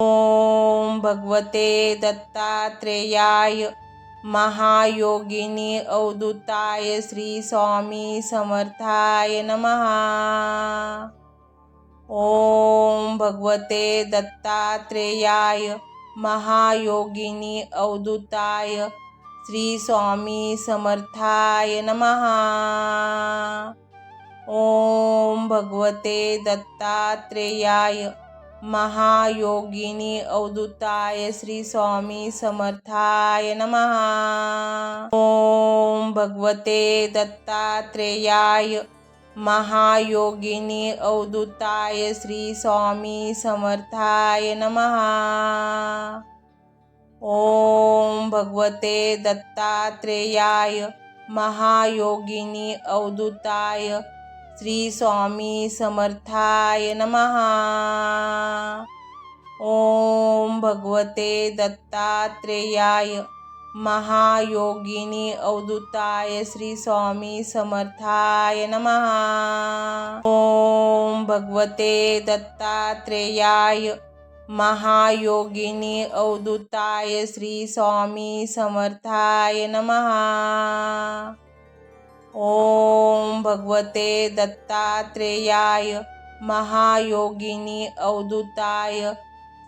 [SPEAKER 1] ओम भगवते दत्तात्रेयाय महायोगिनी अवधूताय श्री स्वामी समर्थाय नमः। ओम भगवते दत्तात्रेयाय महायोगिनी अवधूताय श्री स्वामी समर्थाय नमः। ओम भगवते दत्तात्रेयाय महायोगिनी अवधूताय श्री स्वामी समर्थाय नमः। ओम भगवते दत्तात्रेयाय महायोगिनी अवधूताय श्री स्वामी समर्थाय नमः। ओम भगवते दत्तात्रेयाय महायोगिनी अवधूताय श्री स्वामी समर्थाय नमः। ओम भगवते दत्तात्रेयाय महायोगिनी अवधूताय श्री स्वामी समर्थाय नमः। ओम भगवते दत्तात्रेयाय महायोगिनी अवधूताय श्री स्वामी समर्थाय नमः। ओम भगवते दत्तात्रेयाय महायोगिनी अवधूताय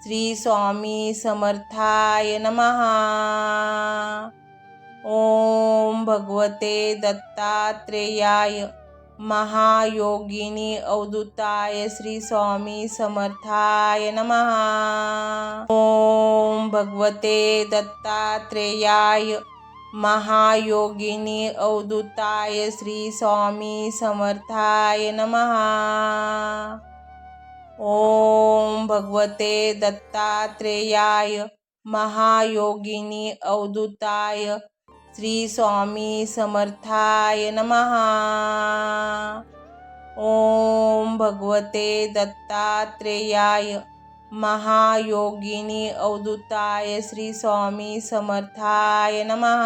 [SPEAKER 1] श्री स्वामी समर्थाय नमः। ओम भगवते दत्तात्रेयाय महायोगिनी अवधूताय श्री स्वामी समर्थाय नमः। ओम भगवते दत्तात्रेयाय महायोगिनी अवधूताय श्री स्वामी समर्थाय नमः। ओम भगवते दत्तात्रेयाय महायोगिनी अवधूताय श्री स्वामी समर्थाय नमः। ओम भगवते दत्तात्रेयाय महायोगिनी अवधूताय श्री स्वामी समर्थाय नमः।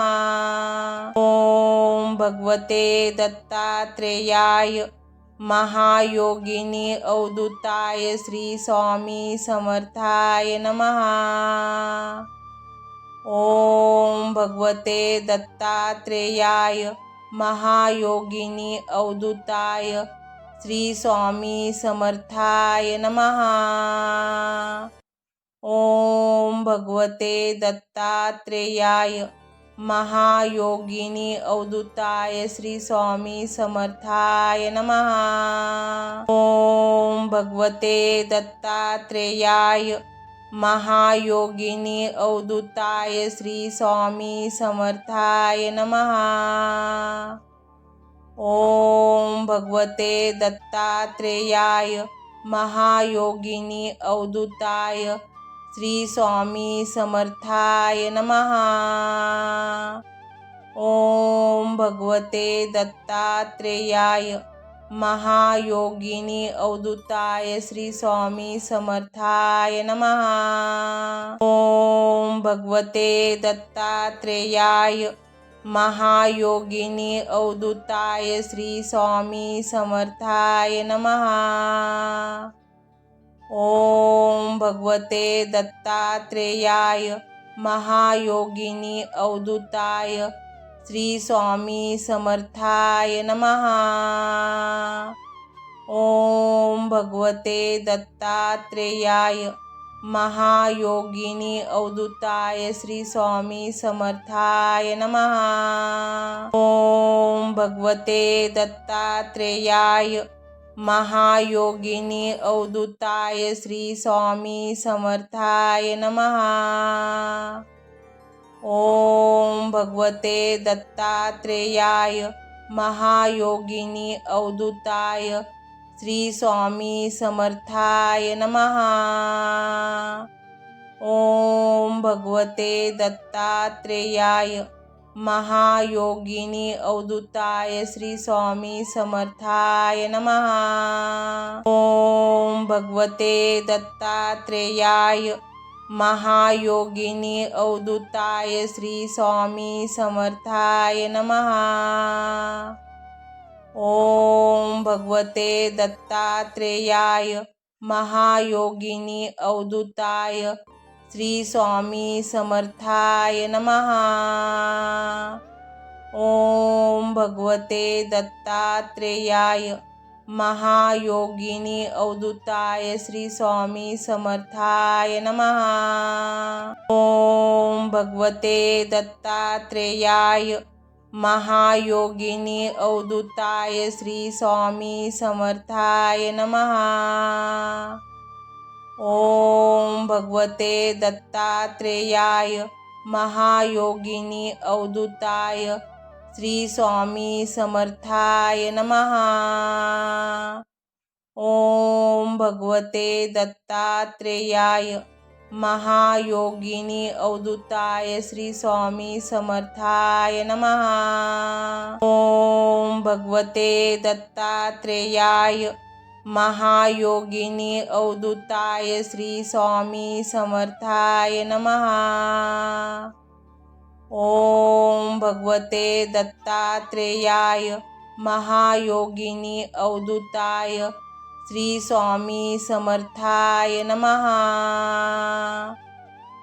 [SPEAKER 1] ओम भगवते दत्तात्रेयाय महायोगिनी अवधूताय श्री स्वामी समर्थाय नमः। ओम भगवते दत्तात्रेयाय महायोगिनी अवधूताय श्री स्वामी समर्थाय नमः। ओम भगवते दत्तात्रेयाय महायोगिनी अवधूताय श्री स्वामी समर्थाय नमः। ओम भगवते दत्तात्रेयाय महायोगिनी अवधूताय श्री स्वामी समर्थाय नमः। ओम भगवते दत्तात्रेयाय महायोगिनी अवधूताय श्री स्वामी समर्थाय नमः। ओम भगवते दत्तात्रेयाय महायोगिनी अवधूताय श्री स्वामी समर्थाय नमः। ओम भगवते दत्तात्रेयाय महायोगिनी अवधूताय श्री स्वामी समर्थाय नमः। ओम भगवते दत्तात्रेयाय महायोगिनी अवधूताय श्री स्वामी समर्थाय नमः। ओम भगवते दत्तात्रेयाय महायोगिनी अवधूताय श्री स्वामी समर्थाय नमः। ओम भगवते दत्तात्रेयाय महायोगिनी अवधूताय श्री स्वामी समर्थाय नमः। ओम भगवते दत्तात्रेयाय महायोगिनी अवधूताय श्री स्वामी समर्थाय नमः। ओम भगवते दत्तात्रेयाय महायोगिनी अवधूताय श्री स्वामी समर्थाय नमः। ओम भगवते दत्तात्रेयाय महायोगिनी अवधूताय श्री स्वामी समर्थाय नमः। ओम भगवते दत्तात्रेयाय महायोगिनी अवधूताय श्री स्वामी समर्थाय नमः। ओम भगवते दत्तात्रेयाय महायोगिनी अवधूताय श्री स्वामी समर्थाय नमः। ओम भगवते दत्तात्रेयाय महायोगिनी अवधूताय श्री स्वामी समर्थाय नमः। ओम भगवते दत्तात्रेयाय महायोगिनी अवधूताय श्री स्वामी समर्थाय नमः। ओम भगवते दत्तात्रेयाय महायोगिनी अवधूताय श्री स्वामी समर्थाय नमः। ओम भगवते दत्तात्रेयाय महायोगिनी अवधूताय श्री स्वामी समर्थाय नमः। ओम भगवते दत्तात्रेयाय महायोगिनी अवधूताय श्री स्वामी समर्थाय नमः।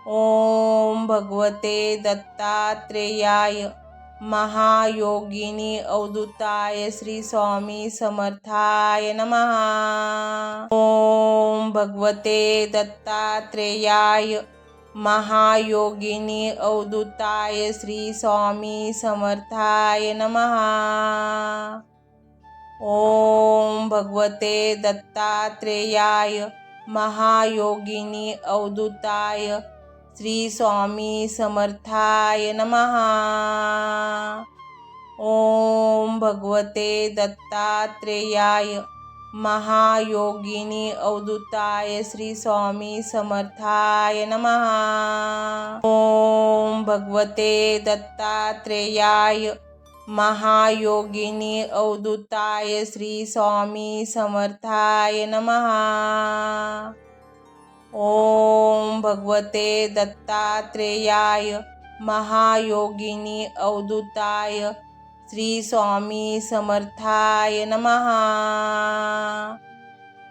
[SPEAKER 1] ओम भगवते दत्तात्रेयाय महायोगिनी अवधूताय श्री स्वामी समर्थाय नमः। ओम भगवते दत्तात्रेयाय महायोगिनी अवधूताय श्री स्वामी समर्थाय नमः। ओम भगवते दत्तात्रेयाय महायोगिनी अवधूताय श्री स्वामी समर्थाय नमः। ओम भगवते दत्तात्रेयाय महायोगिनी अवधूताय श्री स्वामी समर्थाय नमः। ओम भगवते दत्तात्रेयाय महायोगिनी अवधूताय श्री स्वामी समर्थाय नमः। ओम भगवते दत्तात्रेयाय महायोगिनी अवधूताय श्री स्वामी समर्थाय नमः।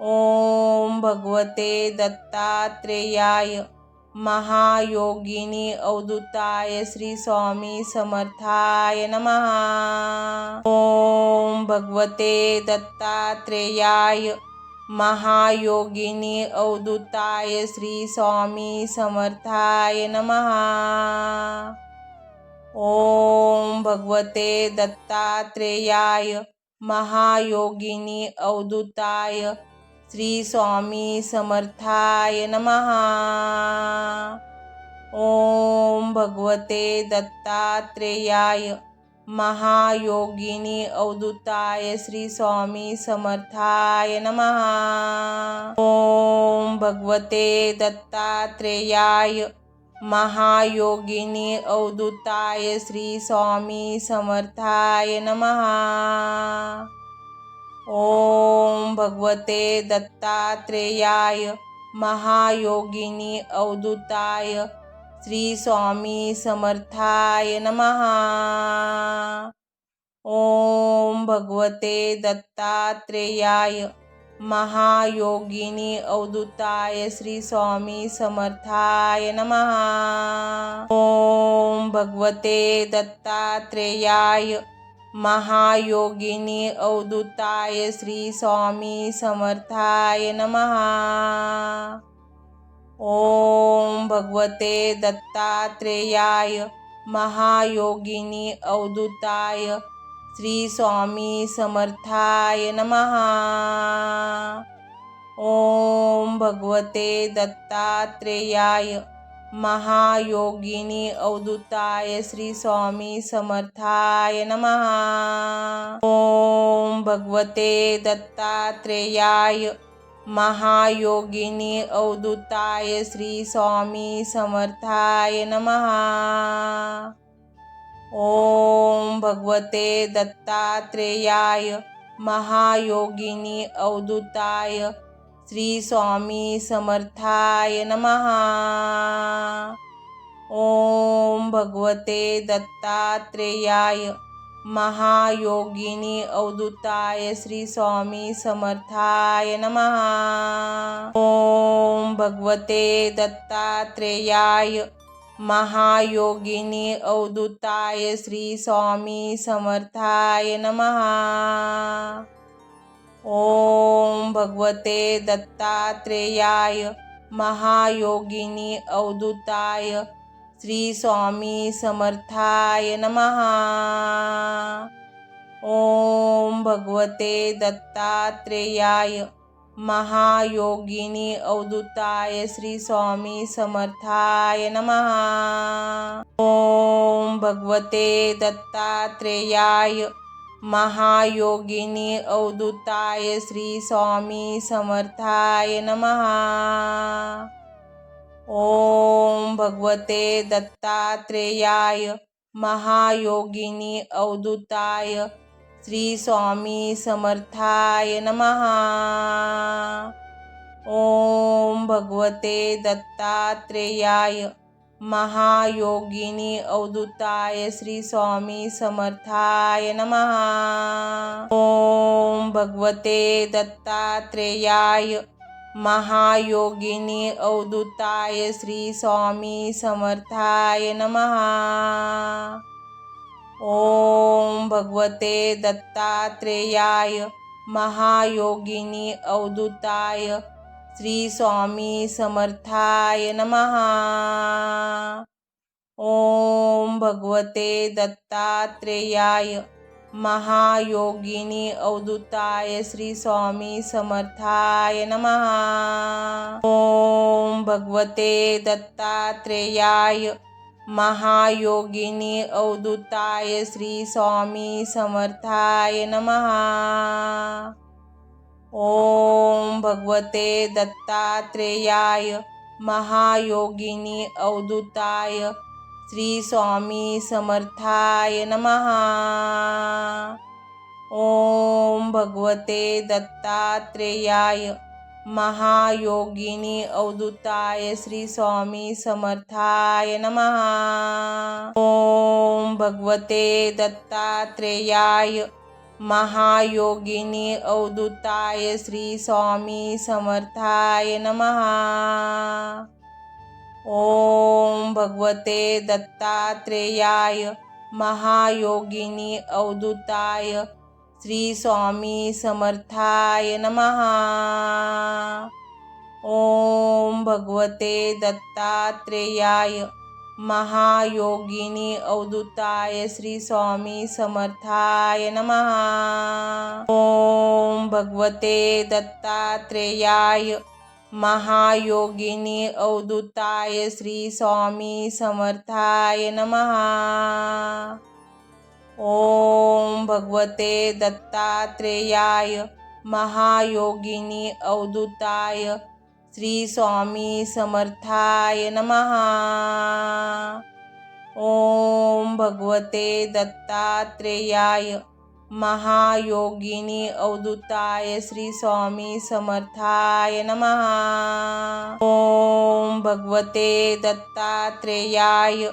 [SPEAKER 1] ओम भगवते दत्तात्रेयाय महायोगिनी अवधूताय श्री स्वामी समर्थाय नमः। ओम भगवते दत्तात्रेयाय महायोगिनी अवधूताय श्री स्वामी समर्थाय नमः। ओम भगवते दत्तात्रेयाय महायोगिनी अवधूताय श्री स्वामी समर्थाय नमः। ओम भगवते दत्तात्रेयाय महायोगिनी अवधूताय श्री स्वामी समर्थाय नमः। ओम भगवते दत्तात्रेयाय महायोगिनी अवधूताय श्री स्वामी समर्थाय नमः। ओम भगवते दत्तात्रेयाय महायोगिनी अवधूताय श्री स्वामी समर्थाय नमः। ओम भगवते दत्तात्रेयाय महायोगिनी अवधूताय श्री स्वामी समर्थाय नमः। ओम भगवते दत्तात्रेयाय महायोगिनी अवधूताय श्री स्वामी समर्थाय नमः। ओम भगवते दत्तात्रेयाय महायोगिनी अवधूताय श्री स्वामी समर्थाय नमः। ओम भगवते दत्तात्रेयाय महायोगिनी अवधूताय श्री स्वामी समर्थाय नमः। ओम भगवते दत्तात्रेयाय महायोगिनी अवधूताय श्री स्वामी समर्थाय नमः। ओम भगवते दत्तात्रेयाय महायोगिनी अवधूताय श्री स्वामी समर्थाय नमः। ओम भगवते दत्तात्रेयाय महायोगिनी अवधूताय श्री स्वामी समर्थाय नमः। ओम भगवते दत्तात्रेयाय महायोगिनी अवधूताय श्री स्वामी समर्थाय नमः। ओम भगवते दत्तात्रेयाय महायोगिनी अवधूताय श्री स्वामी समर्थाय नमः। ओम भगवते दत्तात्रेयाय महायोगिनी अवधूताय श्री स्वामी समर्थाय नमः। ओम भगवते दत्तात्रेयाय महायोगिनी अवधूताय श्री स्वामी समर्थाय नमः। ओम भगवते दत्तात्रेयाय महायोगिनी अवधूताय श्री स्वामी समर्थाय नमः। ओम भगवते दत्तात्रेयाय महायोगिनी अवधूताय श्री स्वामी समर्थाय नमः। ओम भगवते दत्तात्रेयाय महायोगिनी अवधूताय श्री स्वामी समर्थाय नमः। ओम भगवते दत्तात्रेयाय महायोगिनी अवधूताय श्री स्वामी समर्थाय नमः। ओम भगवते दत्तात्रेयाय महायोगिनी अवधूताय श्री स्वामी समर्थाय नमः। ओम भगवते दत्तात्रेयाय महायोगिनी अवधूताय श्री स्वामी समर्थाय नमः। ओम भगवते दत्तात्रेयाय महायोगिनी अवधूताय श्री स्वामी समर्थाय नमः। ओम भगवते दत्तात्रेयाय महायोगिनी अवधूताय श्री स्वामी समर्थाय नमः। ओम भगवते दत्तात्रेयाय महायोगिनी अवधूताय श्री स्वामी समर्थाय नमः। ओम भगवते दत्तात्रेयाय महायोगिनी अवधूताय श्री स्वामी समर्थाय नमः। ओम भगवते दत्तात्रेयाय महायोगिनी अवधूताय श्री स्वामी समर्थाय नमः। ओम भगवते दत्तात्रेयाय महायोगिनी अवधूताय श्री स्वामी समर्थाय नमः। ओम भगवते दत्तात्रेयाय महायोगिनी अवधूताय श्री स्वामी समर्थाय नमः। ओम भगवते दत्तात्रेयाय महायोगिनी अवधूताय श्री स्वामी समर्थाय नमः। ओम भगवते दत्तात्रेयाय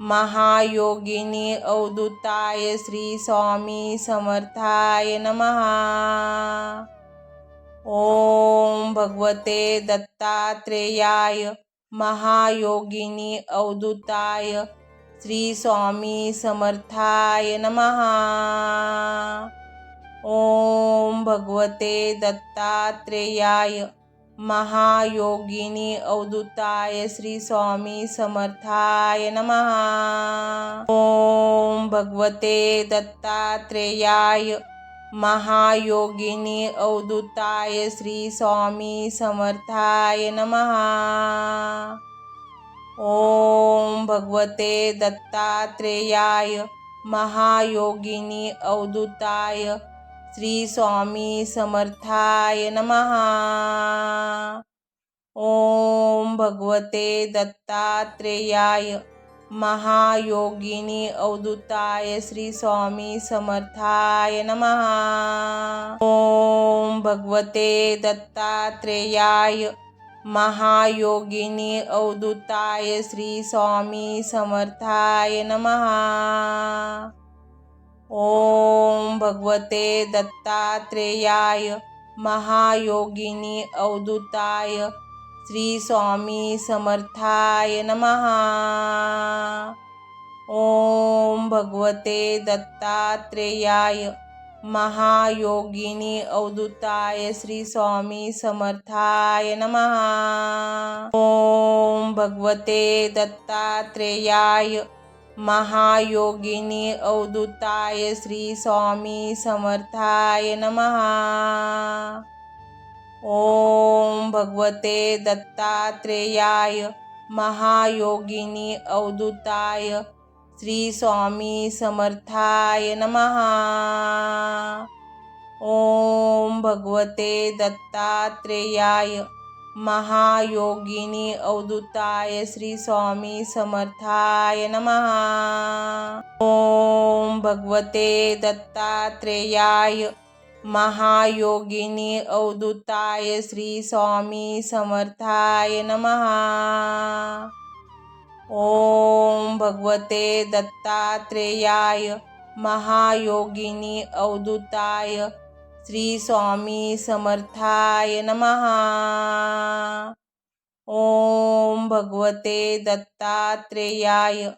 [SPEAKER 1] महायोगिनी अवधूताय श्री स्वामी समर्थाय नमः। ओम भगवते दत्तात्रेयाय महायोगिनी अवधूताय श्री स्वामी समर्थाय नमः। ओम भगवते दत्तात्रेयाय महायोगिनी अवधूताय श्री स्वामी समर्थाय नमः। ओम भगवते दत्तात्रेयाय महायोगिनी अवधूताय श्री स्वामी समर्थाय नमः। ओम भगवते दत्तात्रेयाय महायोगिनी अवधूताय श्री स्वामी समर्थाय नमः। ओम भगवते दत्तात्रेयाय महायोगिनी अवधूताय श्री स्वामी समर्थाय नमः। ओम भगवते दत्तात्रेयाय महायोगिनी अवधूताय श्री स्वामी समर्थाय नमः। ओम भगवते दत्तात्रेयाय महायोगिनी अवधूताय श्री स्वामी समर्थाय नमः। ओम भगवते दत्तात्रेयाय महायोगिनी अवधूताय श्री स्वामी समर्थाय नमः। ओम भगवते दत्तात्रेयाय महायोगिनी अवधूताय श्री स्वामी समर्थाय नमः। ओम भगवते दत्तात्रेयाय महायोगिनी अवधूताय श्री स्वामी समर्थाय नमः। ओम भगवते दत्तात्रेयाय महायोगिनी अवधूताय श्री स्वामी समर्थाय नमः। ओम भगवते दत्तात्रेयाय महायोगिनी अवधूताय श्री स्वामी समर्थाय नमः। ओम भगवते दत्तात्रेयाय महायोगिनी अवधूताय श्री स्वामी समर्थाय नमः। ओम भगवते दत्तात्रेयाय